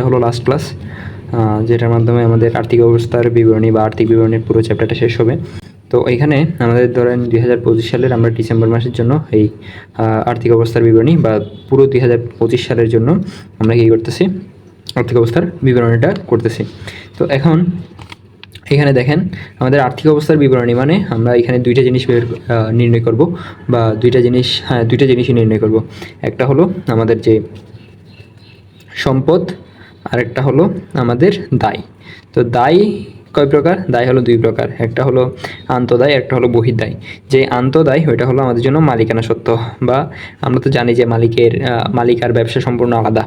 হলো last class, যেটার মাধ্যমে আমাদের আর্থিক অবস্থার বিবরণী বা আর্থিক বিবরণীর পুরো চ্যাপ্টারটা শেষ হবে। তো এখানে আমাদের ধরেন 2025 সালের আমরা ডিসেম্বর মাসের জন্য এই আর্থিক অবস্থার বিবরণী বা পুরো 2025 সালের জন্য আমরা কী করতেছি, আর্থিক অবস্থার বিবরণীটা করতেছি। তো এখন এখানে দেখেন আমাদের আর্থিক অবস্থার বিবরণী মানে আমরা এখানে দুইটা জিনিস নির্ণয় করব বা দুইটা জিনিসই নির্ণয় করব। একটা হলো আমাদের যে সম্পদ, আরেকটা হলো আমাদের দায়। তো দায় কয় প্রকার? দায় হলো দুই প্রকার, একটা হলো আন্তদায়, একটা হলো বহির্দায়। যে আন্তদায় ওইটা হলো আমাদের জন্য মালিকানা সত্ত্ব, বা আমরা তো জানি যে মালিক আর ব্যবসা সম্পূর্ণ আলাদা।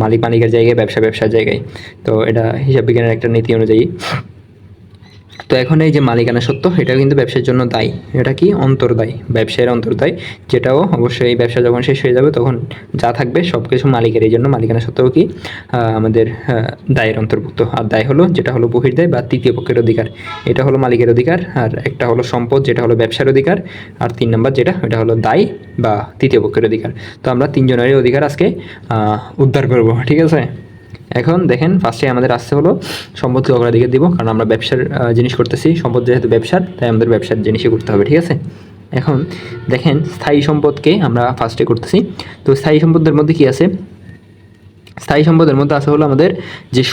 মালিকের জায়গায়, ব্যবসার জায়গায়। তো এটা হিসাব বিজ্ঞানের একটা নীতি অনুযায়ী। তো এখন এই যে মালিকানা সত্ত্ব, এটা কিন্তু ব্যবসার জন্য দায়ী। এটা কি? অন্তর্দায়, ব্যবসায়ের অন্তর্দায়, যেটাও অবশ্যই এই ব্যবসা যখন শেষ হয়ে যাবে তখন যা থাকবে সব কিছু মালিকের। এই জন্য মালিকানা সত্ত্বও কি আমাদের দায়ের অন্তর্ভুক্ত। আর দায় হলো যেটা হলো বহির্দায় বা তৃতীয় পক্ষের অধিকার। এটা হলো মালিকের অধিকার, আর একটা হলো সম্পদ যেটা হলো ব্যবসার অধিকার, আর 3 নম্বর যেটা ওটা হলো দায় বা তৃতীয় পক্ষের অধিকার। তো আমরা তিনজনেরই অধিকার আজকে উদ্ধার করব, ঠিক আছে? এখন দেখেন ফার্স্টে আমাদের আসতে হলো সম্পদকে অগ্রাধিকার দিব, কারণ আমরা ব্যবসার জিনিস করতেছি। সম্পদ যেহেতু ব্যবসার, তাই আমাদের ব্যবসার জিনিসই করতে হবে, ঠিক আছে? এখন দেখেন স্থায়ী সম্পদকে আমরা ফার্স্টে করতেছি। তো স্থায়ী সম্পদের মধ্যে কি আছে? স্থায়ী সম্পদের মধ্যে আছে হলো আমাদের যে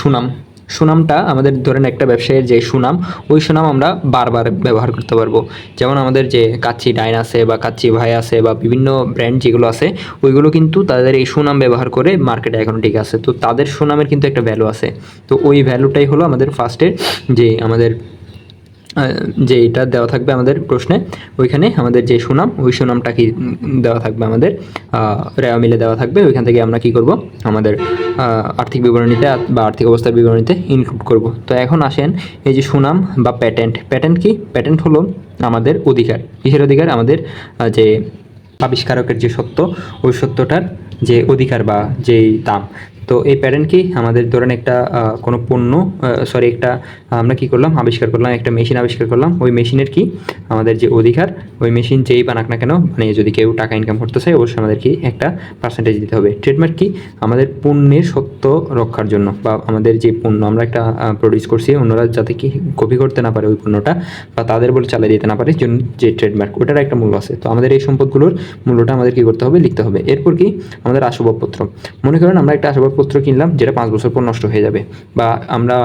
সুনামটা, আমাদের ধরেন একটা ব্যবসায়ের যে সুনাম, ওই সুনাম আমরা বারবার ব্যবহার করতে পারবো। যেমন আমাদের যে কাচ্চি ডাইন আছে বা কাচ্চি ভাই আছে বা বিভিন্ন ব্র্যান্ড যেগুলো আছে, ওইগুলো কিন্তু তাদের এই সুনাম ব্যবহার করে মার্কেটে এখন ঠিক আছে। তো তাদের সুনামের কিন্তু একটা ভ্যালু আছে। তো ওই ভ্যালুটাই হলো আমাদের ফার্স্টের যে আমাদের যে এটা দেওয়া থাকবে আমাদের প্রশ্নে, ওইখানে আমাদের যে সুনাম, ওই সুনামটা কি দেওয়া থাকবে আমাদের রেওয়া মিলে দেওয়া থাকবে। ওইখান থেকে আমরা কি করব, আমাদের আর্থিক বিবরণীতে বা আর্থিক অবস্থার বিবরণীতে ইনক্লুড করব। তো এখন আসেন এই যে সুনাম বা প্যাটেন্ট কি? প্যাটেন্ট হলো আমাদের অধিকার। কিসের অধিকার? আমাদের যে আবিষ্কারকের যে সত্য, ওই সত্যটার যে অধিকার বা যেই দাম। তো এই প্যাটেন্ট কি? আমাদের ধরেন একটা কোনো পণ্য, একটা আমরা কি করলাম, আবিষ্কার করলাম, একটা মেশিন আবিষ্কার করলাম। ওই মেশিনের কি আমাদের যে অধিকার, ওই মেশিন যেই বানাক না কেন, মানে যদি কেউ টাকা ইনকাম করতে চায় অবশ্যই আমাদের কি একটা পার্সেন্টেজ দিতে হবে। ট্রেডমার্ক কি? আমাদের পণ্যের সত্য রক্ষার জন্য, বা আমাদের যে পণ্য আমরা একটা প্রডিউস করছি, অন্যরা যাতে কি কপি করতে না পারে ওই পণ্যটা, বা তাদের বলে চালিয়ে দিতে না পারে, যে ট্রেডমার্ক, ওটার একটা মূল্য আছে। তো আমাদের এই সম্পদগুলোর মূল্যটা আমাদের কি করতে হবে, লিখতে হবে। এরপর কি? আমাদের আসবাবপত্র। মনে করেন আমরা একটা আসবাবপত্র কিনলাম যেটা 5 বছর পর নষ্ট হয়ে যাবে, বা আমরা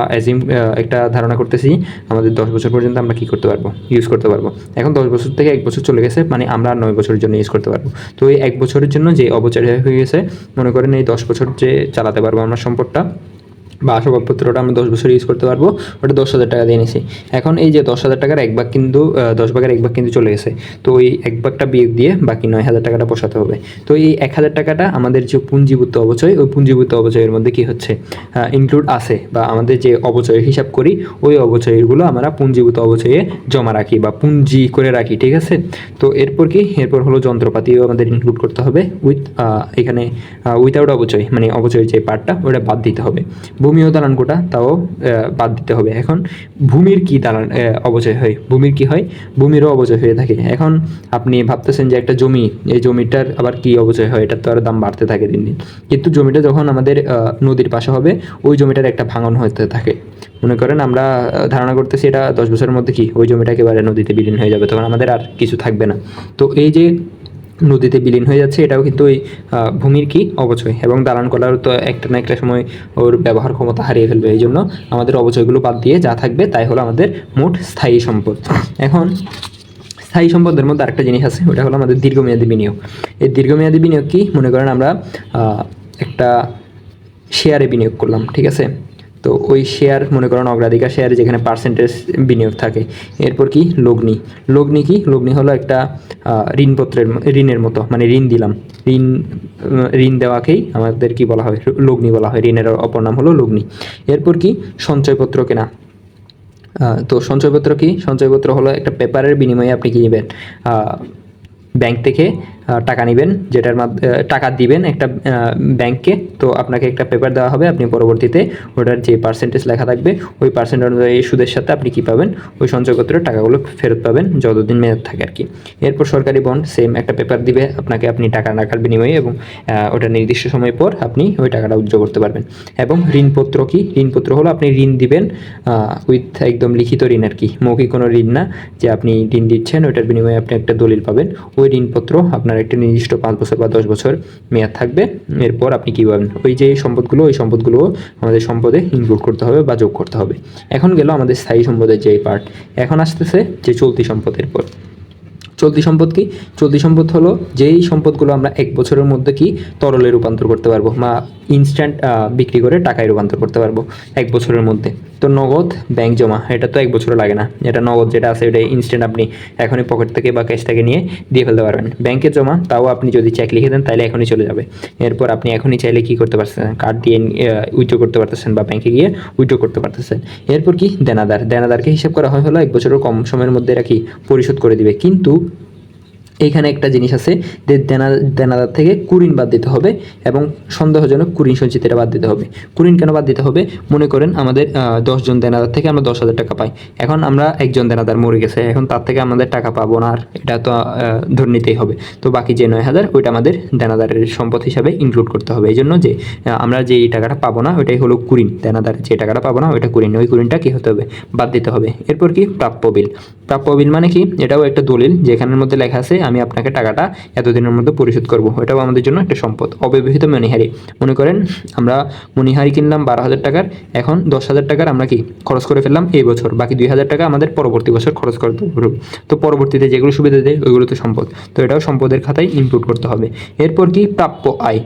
একটা ধারণা করতেছি আমাদের 10 বছর পর্যন্ত আমরা কি করতে পারবো, ইউজ করতে পারবো। এখন 10 বছর থেকে 1 বছর চলে গেছে, মানে আমরা 9 বছরের জন্য ইউজ করতে পারবো। তো এই 1 বছরের জন্য যে অপচয় হয়ে গেছে, মনে করেন এই 10 বছর যে চালাতে পারবো আমরা সম্পদটা বা আসবাবপত্রটা আমরা 10 বছর ইউজ করতে পারবো, ওটা 10,000 টাকা দিয়ে নিছি। এখন এই যে 10,000 টাকার 1 ভাগ কিন্তু 10 ভাগের 1 ভাগ কিন্তু চলে গেছে। তো ওই 1 ভাগটা বিয়োগ দিয়ে বাকি 9,000 টাকাটা বসাতে হবে। তো এই 1,000 টাকাটা আমাদের যে পুঞ্জীভূত অপচয়, ওই পুঞ্জীভূত অপচয়ের মধ্যে কি হচ্ছে, ইনক্লুড আছে, বা আমাদের যে অপচয় হিসাব করি, ওই অপচয়গুলো আমরা পুঞ্জীভূত অপচয়ে জমা রাখি বা পুঞ্জি করে রাখি, ঠিক আছে? তো এরপর কি? এরপর হলো যন্ত্রপাতিও আমাদের ইনক্লুড করতে হবে এখানে উইথাউট অপচয়, মানে অপচয়ের যে পার্টটা ওটা বাদ দিতে হবে। ভূমি ও দালান কোটা তাও বাদ দিতে হবে। এখন ভূমির কি অপচয় হয়? ভূমির কি হয়? ভূমিরও অপচয় হয়ে থাকে। এখন আপনি ভাবতেছেন যে একটা জমি, এই জমিটার আবার কি অপচয় হয়? এটার তো আর দাম বাড়তে থাকে দিন দিন। কিন্তু জমিটা যখন আমাদের নদীর পাশে হবে, ওই জমিটার একটা ভাঙন হতে থাকে। মনে করেন আমরা ধারণা করতেছি এটা 10 বছরের মধ্যে কি ওই জমিটা একেবারে নদীতে বিলীন হয়ে যাবে, তখন আমাদের আর কিছু থাকবে না। তো এই যে নদীতে বিলীন হয়ে যাচ্ছে, এটাও কিন্তু ওই ভূমির কি অপচয়। এবং দালান কলারও তো একটা না একটা সময় ওর ব্যবহার ক্ষমতা হারিয়ে ফেলবে। এই জন্য আমাদের অপচয়গুলো বাদ দিয়ে যা থাকবে তাই হলো আমাদের মোট স্থায়ী সম্পদ। এখন স্থায়ী সম্পদের মধ্যে আরেকটা জিনিস আছে, ওটা হলো আমাদের দীর্ঘমেয়াদী বিনিয়োগ। এই দীর্ঘমেয়াদী বিনিয়োগ কি? মনে করেন আমরা একটা শেয়ারে বিনিয়োগ করলাম, ঠিক আছে? তো ওই শেয়ার, মনে করেন অগ্রাধিকার শেয়ারে যেখানে পার্সেন্টেজ বিনিয়োগ থাকে। এরপর কি? লগ্নি কি? লগ্নি হলো একটা ঋণের মতো, মানে ঋণ দিলাম, ঋণ দেওয়াকেই আমাদের কি বলা হয়, লগ্নি বলা হয়। ঋণের অপর নাম হলো লগ্নি। এরপর কি? সঞ্চয়পত্র কেনা। তো সঞ্চয়পত্র কি? সঞ্চয়পত্র হলো একটা পেপারের বিনিময়ে আপনি কি নেবেন, ব্যাংক থেকে টাকা নেবেন, যেটার টাকা দিবেন একটা ব্যাংকে, তো আপনাকে একটা পেপার দেওয়া হবে, আপনি পরবর্তীতে ওটার যে পার্সেন্টেজ লেখা থাকবে ওই পার্সেন্ট অনুযায়ী সুদের সাথে আপনি কী পাবেন, ওই সঞ্চয়পত্রের টাকাগুলো ফেরত পাবেন যতদিন মেয়াদ থাকে আর কি। এরপর সরকারি বন্ড, সেম একটা পেপার দিবে আপনাকে, আপনি টাকা রাখার বিনিময়ে, এবং ওটা নির্দিষ্ট সময় পর আপনি ওই টাকাটা উইথড্র করতে পারবেন। এবং ঋণপত্র কি? ঋণপত্র হলো আপনি ঋণ দিবেন উইথ একদম লিখিত ঋণ আর কি, মৌখিক কোনো ঋণ না যে আপনি ঋণ দিচ্ছেন ওইটার বিনিময়ে আপনি একটা দলিল পাবেন। ওই ঋণপত্র আপনার একটা নির্দিষ্ট 5 বছর বা 10 বছর মেয়াদ থাকবে। এরপর আপনি কী পাবেন, ওই যে সম্পদগুলো, ওই সম্পদগুলো আমাদের সম্পদে ইনক্লুড করতে হবে বা যোগ করতে হবে। এখন গেল আমাদের স্থায়ী সম্পদের যে পার্ট। এখন আসতেছে যে চলতি সম্পদের পর। চলতি সম্পদ কি? চলতি সম্পদ হলো যেই সম্পদগুলো আমরা 1 বছরের মধ্যে কি তরলে রূপান্তর করতে পারবো বা ইনস্ট্যান্ট বিক্রি করে টাকায় রূপান্তর করতে পারবো 1 বছরের মধ্যে। তো নগদ, ব্যাংক জমা, এটা তো 1 বছরে লাগে না। এটা নগদ যেটা আছে এটা ইনস্ট্যান্ট আপনি এখনই পকেট থেকে বা ক্যাশ থেকে নিয়ে দিয়ে ফেলতে পারবেন। ব্যাংকের জমা, তাও আপনি যদি চেক লিখে দেন তাহলে এখনই চলে যাবে। এরপর আপনি এখনই চাইলে কী করতে পারছেন, কার্ড দিয়ে উইথড্র করতে পারতেছেন বা ব্যাংকে গিয়ে উইথড্র করতে পারতেছেন। এরপর কি দেনাদার, দেনাদারকে হিসাব করা হয় হলো 1 বছরের কম সময়ের মধ্যে এরা কি পরিশোধ করে দিবে। কিন্তু এইখানে একটা জিনিস আছে যে দেনাদার থেকে কুরিন বাদ দিতে হবে এবং সন্দেহজনক কুরিন সঞ্চিত এটা বাদ দিতে হবে। কুরিন কেন বাদ দিতে হবে? মনে করেন আমাদের 10 জন দেনাদার থেকে আমরা 10,000 টাকা পাই। এখন আমরা একজন দেনাদার মরে গেছে, এখন তার থেকে আমাদের টাকা পাবো না, আর এটা তো ধরে নিতেই হবে। তো বাকি যে 9,000 ওইটা আমাদের দেনাদারের সম্পদ হিসাবে ইনক্লুড করতে হবে। এই জন্য যে আমরা যে টাকাটা পাবো না ওইটাই হলো কুরিন, দেনাদার যে টাকাটা পাবো না ওইটা কুরিন, ওই কুরিনটা কী হতে হবে, বাদ দিতে হবে। এরপর কি প্রাপ্য বিল। প্রাপ্য বিল মানে কি? এটাও একটা দলিল যেখানের মধ্যে লেখা আছে আমি আপনাকে টাকাটা এতদিনের মধ্যে পরিশোধ করব। এটাও আমাদের জন্য একটা সম্পদ। অব্যবহৃত মণিহারি, মনে করেন আমরা মণিহারি কিনলাম 12,000 টাকার, এখন 10,000 টাকার আমরা কি খরচ করে ফেললাম এই বছর, বাকি 2,000 টাকা আমাদের পরবর্তী বছর খরচ করতে হবে। তো পরবর্তীতে যেগুলো সুবিধা দেয় ওইগুলো তো সম্পদ, তো এটাও সম্পদের খাতায় ইনক্লুড করতে হবে। এরপর কি প্রাপ্য আয়।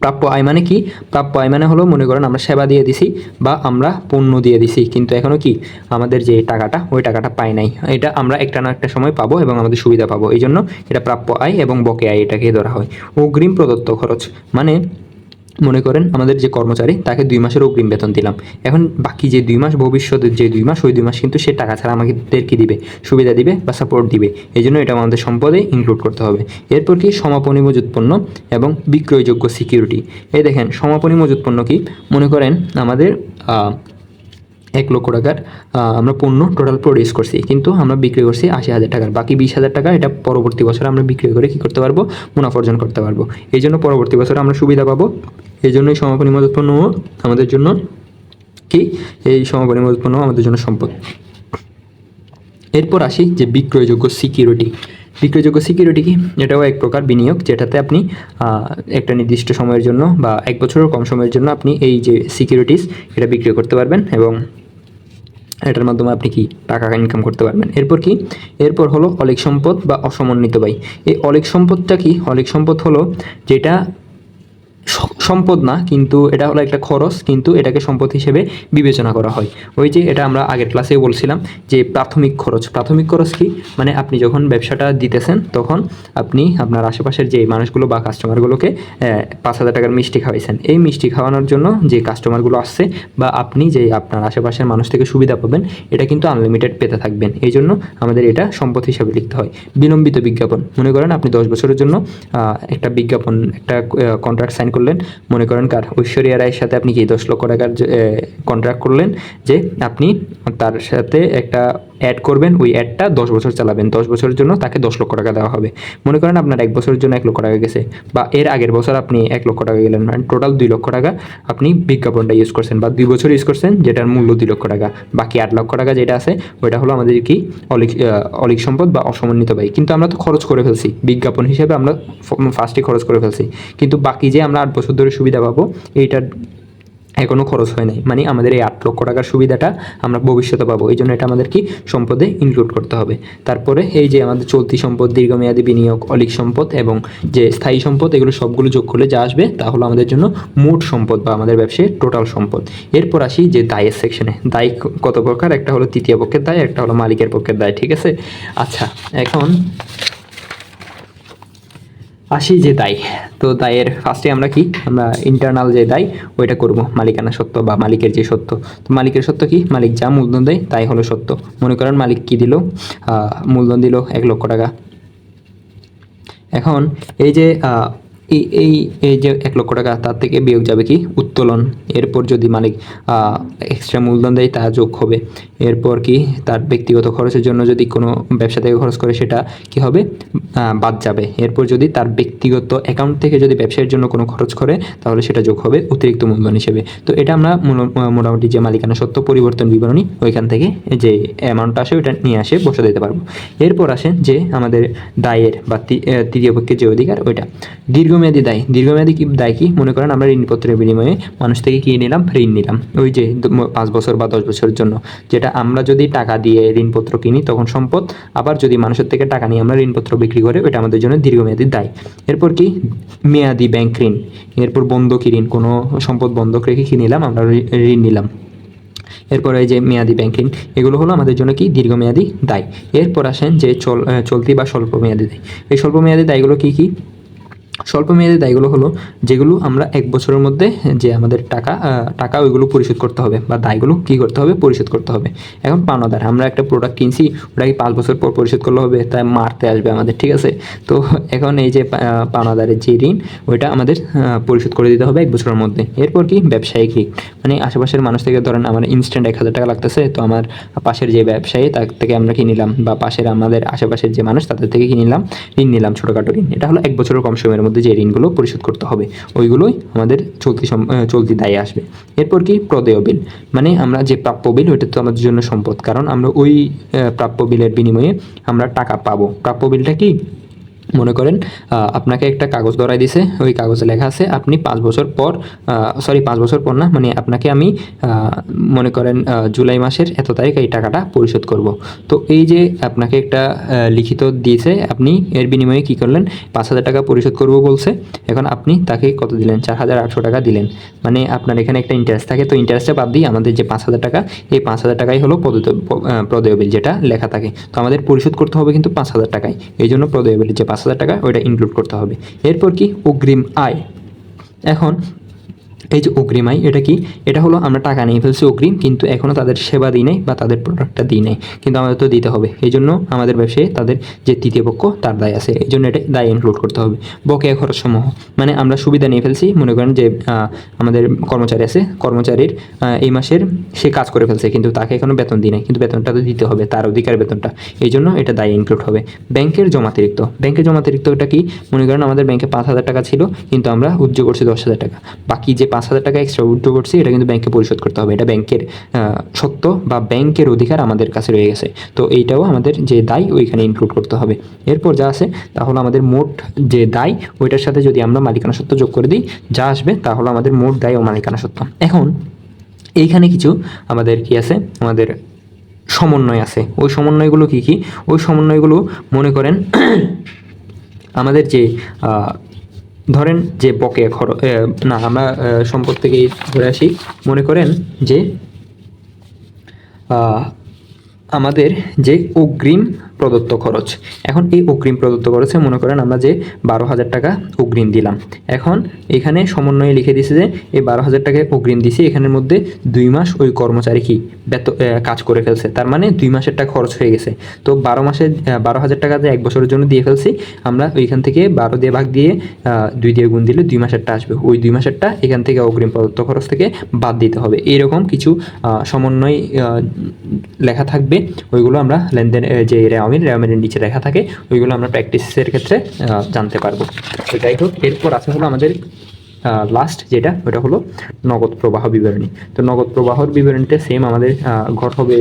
প্রাপ্য আয় মানে কি? প্রাপ্য আয় মানে হলো মনে করেন আমরা সেবা দিয়ে দিছি বা আমরা পণ্য দিয়ে দিছি, কিন্তু এখনও কি আমাদের যে টাকাটা ওই টাকাটা পাই নাই, এটা আমরা একটা না একটা সময় পাবো এবং আমাদের সুবিধা পাবো। এই জন্য এটা প্রাপ্য আয় এবং বকেয়া আয় এটাকে ধরা হয়। অগ্রিম প্রদত্ত খরচ মানে মনে করেন আমাদের যে কর্মচারী তাকে 2 মাসের অগ্রিম বেতন দিলাম, এখন বাকি যে 2 মাস, ভবিষ্যতের যে 2 মাস, ওই 2 মাস কিন্তু সে টাকা ছাড়া আমাদেরকে দিবে, সুবিধা দিবে বা সাপোর্ট দিবে। এই জন্য এটা আমাদের সম্পদে ইনক্লুড করতে হবে। এরপর কি সমাপনী মজুত পণ্য এবং বিক্রয়যোগ্য সিকিউরিটি। এই দেখেন সমাপনী মজুত পণ্য কি? মনে করেন আমাদের 1 লক্ষ টাকার আমরা পণ্য টোটাল প্রডিউস করছি, কিন্তু আমরা বিক্রি করছি 80,000 টাকার, বাকি 20,000 টাকা এটা পরবর্তী বছর আমরা বিক্রি করে কী করতে পারবো, মুনাফা অর্জন করতে পারবো। এই জন্য পরবর্তী বছরে আমরা সুবিধা পাবো। এই জন্যই সমাপনী মজুত পণ্য আমাদের জন্য কি, এই সমাপনী মজুত পণ্য আমাদের জন্য সম্পদ। এরপর আসি যে বিক্রয়যোগ্য সিকিউরিটি। বিক্রয়যোগ্য সিকিউরিটি কি? এটাও এক প্রকার বিনিয়োগ, যেটাতে আপনি একটা নির্দিষ্ট সময়ের জন্য বা 1 বছরের কম সময়ের জন্য আপনি এই যে সিকিউরিটিস এটা বিক্রি করতে পারবেন এবং এটার মাধ্যমে আপনি কি টাকা ইনকাম করতে পারবেন। এরপর কি? এরপর হলো অলীক সম্পদ বা অসমন্বিত ব্যয়। এই অলীক সম্পদটা কি? অলীক সম্পদ হলো যেটা সম্পদ না, কিন্তু এটা হলো একটা খরচ, কিন্তু এটাকে সম্পদ হিসেবে বিবেচনা করা হয়। ওই যে এটা আমরা আগের ক্লাসেও বলছিলাম যে প্রাথমিক খরচ। প্রাথমিক খরচ কি? মানে আপনি যখন ব্যবসাটা দিতেছেন তখন আপনি আপনার আশেপাশের যে মানুষগুলো বা কাস্টমারগুলোকে 5,000 টাকার মিষ্টি খাওয়াইছেন। এই মিষ্টি খাওয়ানোর জন্য যে কাস্টমারগুলো আসছে বা আপনি যে আপনার আশেপাশের মানুষ থেকে সুবিধা পাবেন, এটা কিন্তু আনলিমিটেড পেতে থাকবেন। এই জন্য আমাদের এটা সম্পদ হিসাবে লিখতে হয়। বিলম্বিত বিজ্ঞাপন, মনে করেন আপনি 10 বছরের জন্য একটা বিজ্ঞাপন, একটা কন্ট্রাক্ট সাইন করলেন, মনে করেন কার ঐশ্বরিয়া রায়ের সাথে আপনি কি 10 লক্ষ টাকার কন্ট্রাক্ট করলেন যে আপনি তার সাথে একটা অ্যাড করবেন, ওই অ্যাডটা 10 বছর চালাবেন, 10 বছরের জন্য তাকে 10 লক্ষ টাকা দেওয়া হবে। মনে করেন আপনার 1 বছরের জন্য 1 লক্ষ টাকা গেছে, বা এর আগের বছর আপনি 1 লক্ষ টাকা গেলেন, মানে টোটাল 2 লক্ষ টাকা আপনি বিজ্ঞাপনটা ইউজ করছেন বা 2 বছর ইউজ করছেন, যেটার মূল্য 2 লক্ষ টাকা। বাকি 8 লক্ষ টাকা যেটা আছে ওইটা হলো আমাদের কি অলীক সম্পদ বা অসমন্বিত ব্যয়। কিন্তু আমরা তো খরচ করে ফেলছি, বিজ্ঞাপন হিসেবে আমরা ফার্স্টে খরচ করে ফেলছি, কিন্তু বাকি যে আমরা 8 বছর ধরে সুবিধা পাবো এইটার এখনও খরচ হয় নাই, মানে আমাদের এই 8 লক্ষ টাকার সুবিধাটা আমরা ভবিষ্যতে পাবো। এই জন্য এটা আমাদের কি সম্পদে ইনক্লুড করতে হবে। তারপরে এই যে আমাদের চলতি সম্পদ, দীর্ঘমেয়াদী বিনিয়োগ, অলীক সম্পদ এবং যে স্থায়ী সম্পদ, এগুলো সবগুলো যোগ করলে যা আসবে তা হলো আমাদের জন্য মোট সম্পদ বা আমাদের ব্যবসায় টোটাল সম্পদ। এরপর আসি যে দায়ের সেকশনে। দায় কত প্রকার? একটা হলো তৃতীয় পক্ষের দায়, একটা হলো মালিকের পক্ষের দায়, ঠিক আছে? আচ্ছা, এখন আসি যে দায়। তো দায়ের ফার্স্টে আমরা কি, আমরা ইন্টারনাল যে দায় ওইটা করব, মালিকানা সত্ত্ব বা মালিকের যে সত্ত্ব। তো মালিকের সত্ত্ব কি? মালিক যা মূলধন দেয় তাই হলো সত্ত্ব। মনে করেন মালিক কি দিল, মূলধন দিল 1 লক্ষ টাকা। এখন এই যে এই এই এই যে 1 লক্ষ টাকা, তার থেকে বিয়োগ যাবে কি উত্তোলন। এরপর যদি মালিক এক্সট্রা মূলধন দেয় তা যোগ হবে। এরপর কি তার ব্যক্তিগত খরচের জন্য যদি কোনো ব্যবসা থেকে খরচ করে সেটা কি হবে, বাদ যাবে। এরপর যদি তার ব্যক্তিগত অ্যাকাউন্ট থেকে যদি ব্যবসায়ের জন্য কোনো খরচ করে তাহলে সেটা যোগ হবে অতিরিক্ত মূলধন হিসেবে। তো এটা আমরা মোটামুটি যে মালিকানা সত্ত্ব পরিবর্তন বিবরণী ওইখান থেকে যে অ্যামাউন্টটা আসে ওইটা নিয়ে আসে বসে দিতে পারবো। এরপর আসেন যে আমাদের দায়ের বা তৃতীয় পক্ষের যে অধিকার ওইটা দীর্ঘমেয়াদী দায়। দীর্ঘমেয়াদী কি দায় কি, মনে করেন আমরা ঋণপত্রের বিনিময়ে মানুষ থেকে কি নিলাম, ঋণ নিলাম, ওই যে 5 বছর বা 10 বছরের জন্য, যেটা আমরা যদি টাকা দিয়ে ঋণপত্র কিনি তখন সম্পদ, আবার যদি মানুষের থেকে টাকা নিয়ে আমরা ঋণপত্র বিক্রি করে ওইটা আমাদের জন্য দীর্ঘমেয়াদী দায়। এরপর কি মেয়াদি ব্যাংক ঋণ, এরপর বন্ধকি ঋণ, কোনো সম্পদ বন্ধক রেখে কি নিলাম, আমরা ঋণ নিলাম। এরপর এই যে মেয়াদি ব্যাংক ঋণ, এগুলো হলো আমাদের জন্য কি দীর্ঘমেয়াদী দায়। এরপর আসেন যে চলতি বা স্বল্প মেয়াদি দায়। এই স্বল্প মেয়াদি দায়গুলো কি কি, স্বল্প মেয়াদি দায়গুলো হলো যেগুলো আমরা 1 বছরের মধ্যে যে আমাদের টাকা ওইগুলো পরিশোধ করতে হবে বা দায়গুলো কি করতে হবে, পরিশোধ করতে হবে। এখন পাওনাদার, আমরা একটা প্রোডাক্ট কিনছি, ওটা কি 5 বছর পর পরিশোধ করলে হবে, তাই মারতে আসবে আমাদের, ঠিক আছে। তো এখন এই যে পাওনাদারের যে ঋণ ওইটা আমাদের পরিশোধ করে দিতে হবে 1 বছরের মধ্যে। এরপর কি ব্যবসায়িক ঋণ, মানে আশেপাশের মানুষ থেকে ধরেন আমার ইনস্ট্যান্ট 1000 টাকা লাগতেছে, তো আমার পাশের যে ব্যবসায়ী তার থেকে আমরা কি নিলাম, বা পাশের আমাদের আশেপাশের যে মানুষ তাদের থেকে কি নিলাম, ঋণ নিলাম, ছোটোখাটো ঋণ। এটা হলো 1 বছরের কম সময়ের মধ্যে যে ঋণগুলো পরিশোধ করতে হবে ওইগুলোই আমাদের চলতি দায়ে আসবে। এরপর কি প্রদেয় বিল, মানে আমরা যে প্রাপ্য বিল ওইটা তো আমাদের জন্য সম্পদ, কারণ আমরা ওই প্রাপ্য বিলের বিনিময়ে আমরা টাকা পাবো। প্রাপ্য বিলটা কি, মনে করেন আপনাকে একটা কাগজ ধরাই দিছে, ওই কাগজে লেখা আছে আপনি 5 বছর পর, 5 বছর পর না, মানে আপনাকে আমি মনে করেন জুলাই মাসের এত তারিখ এই টাকাটা পরিশোধ করব। তো এই যে আপনাকে একটা লিখিত দিয়েছে, আপনি এর বিনিময়ে কি করলেন, 5,000 টাকা পরিশোধ করব বলছে, এখন আপনি তাকে কত দিলেন, 4,800 টাকা দিলেন। মানে আপনার এখানে একটা ইন্টারেস্ট থাকে, তো ইন্টারেস্টটা বাদ দিয়ে আমাদের যে 5,000 টাকা, এই 5,000 টাকাই হলো প্রদেয় বিল যেটা লেখা থাকে। তো আমাদের পরিশোধ করতে হবে কিন্তু 5,000 টাকায়, এই জন্য প্রদেয় বিলের যে 5,000 টাকা ওইটা ইনক্লুড করতে হবে। এরপর কি অগ্রিম আয়। এখন এই যে অগ্রিম আয় এটা কি, এটা হলো আমরা টাকা নিয়ে ফেলছি অগ্রিম, কিন্তু এখনও তাদের সেবা দিই নাই বা তাদের প্রোডাক্টটা দিই নাই, কিন্তু আমাদের তো দিতে হবে। এই জন্য আমাদের ব্যবসায়ী তাদের যে তৃতীয় পক্ষ তার দায় আছে, এই জন্য এটা দায় ইনক্লুড করতে হবে। বকেয়া খরচ সমূহ, মানে আমরা সুবিধা নিয়ে ফেলছি, মনে করেন যে আমাদের কর্মচারী আছে, কর্মচারীর এই মাসের সে কাজ করে ফেলছে কিন্তু তাকে এখনও বেতন দিই নাই, কিন্তু বেতনটা তো দিতে হবে, তার অধিকার বেতনটা, এই জন্য এটা দায় ইনক্লুড হবে। ব্যাংকের জমাতিরিক্ত, ব্যাংকের জমাতিরিক্তটা কি, মনে করেন আমাদের ব্যাংকে 5,000 টাকা ছিল, কিন্তু আমরা উদ্যোগ করছি 10,000 টাকা, বাকি যে 5,000 টাকা এক্সট্রা উইথড্র করছি এটা কিন্তু ব্যাংকে পরিশোধ করতে হবে। এটা ব্যাংকের সত্ত্ব বা ব্যাংকের অধিকার আমাদের কাছে রয়ে গেছে, তো এইটাও আমাদের যে দায় ওইখানে ইনক্লুড করতে হবে। এরপর যা আছে তাহলে আমাদের মোট যে দায় ওইটার সাথে যদি আমরা মালিকানা সত্ত্ব যোগ করে দিই, যা আসবে তাহলে আমাদের মোট দায় ও মালিকানা সত্ত্ব। এখন এইখানে কিছু আমাদের কি আছে, আমাদের সমন্বয় আছে। ওই সমন্বয়গুলো কি কি, ওই সমন্বয়গুলো মনে করেন আমাদের যে ধরেন যে বকেয়া খরচ, না আমরা সম্পদ থেকে ধরে আসি, মনে করেন যে আমাদের যে অগ্রিম প্রদত্ত খরচ, এখন এই অগ্রিম প্রদত্ত খরচে মনে করেন আমরা যে 12,000 টাকা অগ্রিম দিলাম, এখন এখানে সমন্বয়ে লিখে দিছে যে এই 12,000 টাকা অগ্রিম দিছি, এখানের মধ্যে 2 মাস ওই কর্মচারী কি কাজ করে ফেলছে, তার মানে 2 মাসের টাকা খরচ হয়ে গেছে। তো 12,000 টাকা যে 1 বছরের জন্য দিয়ে ফেলছি, আমরা ওইখান থেকে 12 দিয়ে ভাগ দিয়ে 2 দিয়ে গুণ দিলে 2 মাসেরটা আসবে, ওই 2 মাসেরটা এখান থেকে অগ্রিম প্রদত্ত খরচ থেকে বাদ দিতে হবে। এইরকম কিছু সমন্বয় লেখা থাকবে, ওইগুলো আমরা লেনদেন যে রেওয়ামির নিচে লেখা থাকে ওইগুলো আমরা প্র্যাকটিসের ক্ষেত্রে জানতে পারবো। তো যাই হোক, এরপর আছে হলো আমাদের লাস্ট যেটা, ওটা হলো নগদ প্রবাহ বিবরণী। তো নগদ প্রবাহর বিবরণীতে সেম আমাদের ঘর হবে,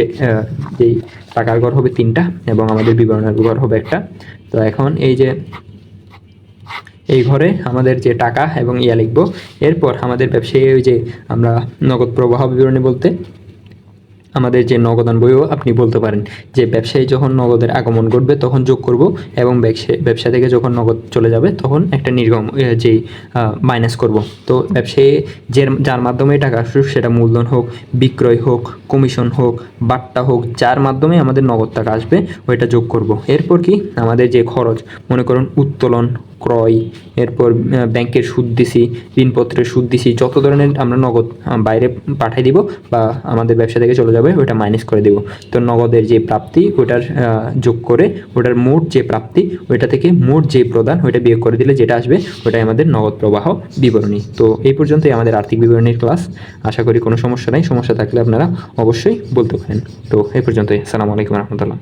যেই টাকার ঘর হবে 3টা এবং আমাদের বিবরণের ঘর হবে 1টা। তো এখন এই যে এই ঘরে আমাদের যে টাকা এবং লিখবো, এরপর আমাদের ব্যবসায়ী ওই যে আমরা নগদ প্রবাহ বিবরণী বলতে আমাদের যে নগদান বইও আপনি বলতে পারেন, যে ব্যবসায়ী যখন নগদের আগমন ঘটবে তখন যোগ করব, এবং ব্যবসা থেকে যখন নগদ চলে যাবে তখন একটা নির্গম যেই মাইনাস করব। তো ব্যবসায়ী যার মাধ্যমে টাকা আসুক, সেটা মূলধন হোক, বিক্রয় হোক, কমিশন হোক, বাট্টা হোক, যার মাধ্যমে আমাদের নগদ টাকা আসবে ওইটা যোগ করব। এরপর কি আমাদের যে খরচ, মনে করুন উত্তোলন, ক্রয়, এরপর ব্যাংকের সুদ দিছি, ঋণপত্রের সুদ দিছি, যত ধরনের আমরা নগদ বাইরে পাঠাই দিব বা আমাদের ব্যবসা থেকে চলে যাবে ওটা মাইনাস করে দিব। তো নগদের যে প্রাপ্তি ওটার যোগ করে ওটার মোট যে প্রাপ্তি ওইটা থেকে মোট যে প্রদান ওইটা বিয়োগ করে দিলে যেটা আসবে ওটাই আমাদের নগদ প্রবাহ বিবরণী। তো এই পর্যন্তই আমাদের আর্থিক বিবরণীর ক্লাস। আশা করি কোনো সমস্যা নাই, সমস্যা থাকলে আপনারা অবশ্যই বলতে পারেন। তো এই পর্যন্তই। আসসালামু আলাইকুম রহমতুল্লাহ।